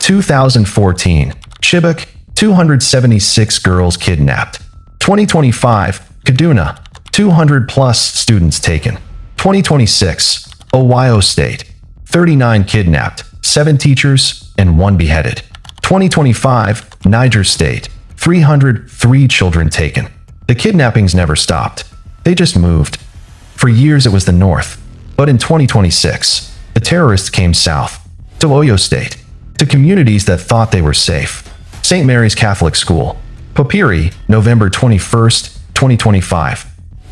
2014, Chibok, 276 girls kidnapped. 2025, Kaduna, 200-plus students taken. 2026, Ohio State, 39 kidnapped, 7 teachers, and 1 beheaded. 2025, Niger State, 303 children taken. The kidnappings never stopped. They just moved. For years it was the north, but in 2026, the terrorists came south, to Oyo State, to communities that thought they were safe. St. Mary's Catholic School, Papiri, November 21st, 2025.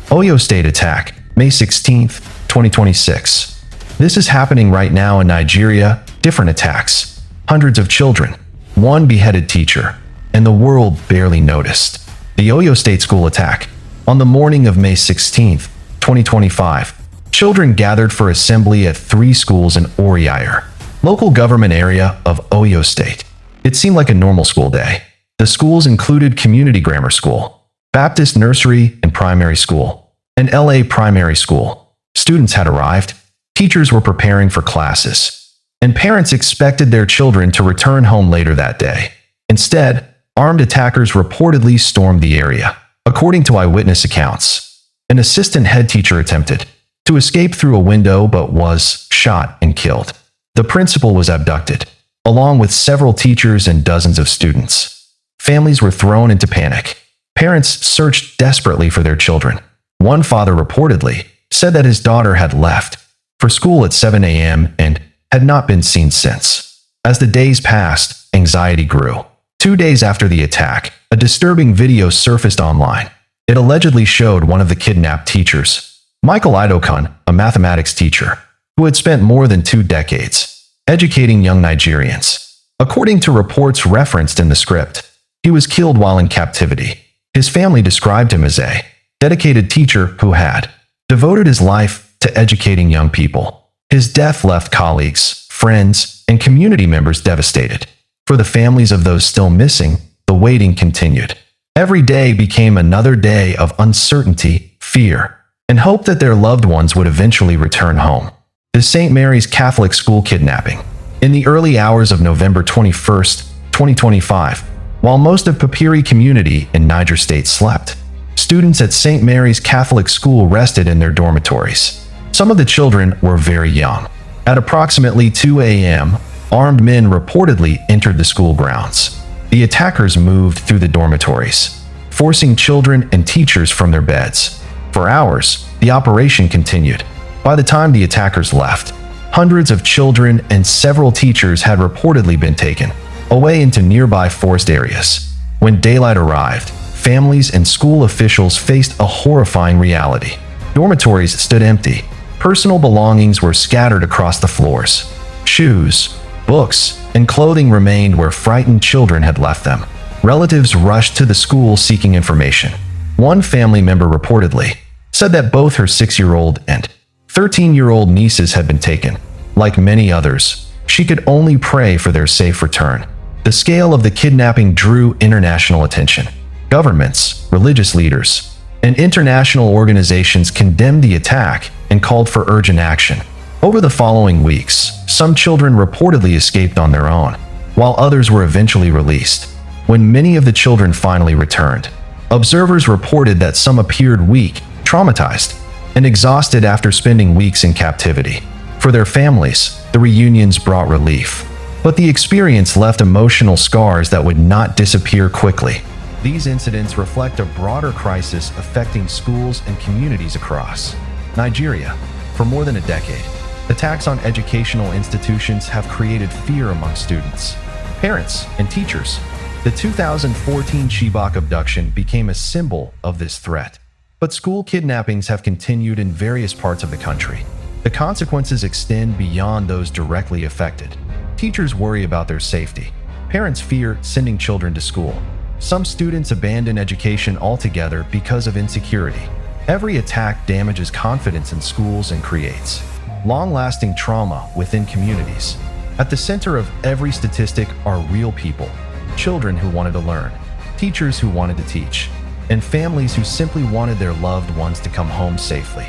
Oyo State attack, May 16th, 2026. This is happening right now in Nigeria, different attacks. Hundreds of children, 1 beheaded teacher, and the world barely noticed. The Oyo State school attack. On the morning of May 16th, 2025, children gathered for assembly at 3 schools in Oriire, local government area of Oyo State. It seemed like a normal school day. The schools included Community Grammar School, Baptist Nursery and Primary School, and LA Primary School. Students had arrived, teachers were preparing for classes, and parents expected their children to return home later that day. Instead, armed attackers reportedly stormed the area. According to eyewitness accounts, an assistant head teacher attempted to escape through a window but was shot and killed. The principal was abducted, along with several teachers and dozens of students. Families were thrown into panic. Parents searched desperately for their children. One father reportedly said that his daughter had left for school at 7 a.m. and had not been seen since. As the days passed, anxiety grew. 2 days after the attack, a disturbing video surfaced online. It allegedly showed one of the kidnapped teachers, Michael Idokun, a mathematics teacher, who had spent more than 2 decades educating young Nigerians. According to reports referenced in the script, he was killed while in captivity. His family described him as a dedicated teacher who had devoted his life to educating young people. His death left colleagues, friends, and community members devastated. For the families of those still missing, the waiting continued. Every day became another day of uncertainty, fear, and hope that their loved ones would eventually return home. The St. Mary's Catholic School kidnapping. In the early hours of November 21st, 2025, while most of Papiri community in Niger State slept, students at St. Mary's Catholic School rested in their dormitories. Some of the children were very young. At approximately 2 a.m., armed men reportedly entered the school grounds. The attackers moved through the dormitories, forcing children and teachers from their beds. For hours, the operation continued. By the time the attackers left, hundreds of children and several teachers had reportedly been taken away into nearby forest areas. When daylight arrived, families and school officials faced a horrifying reality. Dormitories stood empty. Personal belongings were scattered across the floors. Shoes, books, and clothing remained where frightened children had left them. Relatives rushed to the school seeking information. One family member reportedly said that both her 6-year-old and 13-year-old nieces had been taken. Like many others, she could only pray for their safe return. The scale of the kidnapping drew international attention. Governments, religious leaders, and international organizations condemned the attack and called for urgent action. Over the following weeks, some children reportedly escaped on their own, while others were eventually released. When many of the children finally returned, observers reported that some appeared weak, traumatized, and exhausted after spending weeks in captivity. For their families, the reunions brought relief, but the experience left emotional scars that would not disappear quickly. These incidents reflect a broader crisis affecting schools and communities across Nigeria. For more than a decade, attacks on educational institutions have created fear among students, parents, and teachers. The 2014 Chibok abduction became a symbol of this threat. But school kidnappings have continued in various parts of the country. The consequences extend beyond those directly affected. Teachers worry about their safety. Parents fear sending children to school. Some students abandon education altogether because of insecurity. Every attack damages confidence in schools and creates long-lasting trauma within communities. At the center of every statistic are real people, children who wanted to learn, teachers who wanted to teach, and families who simply wanted their loved ones to come home safely.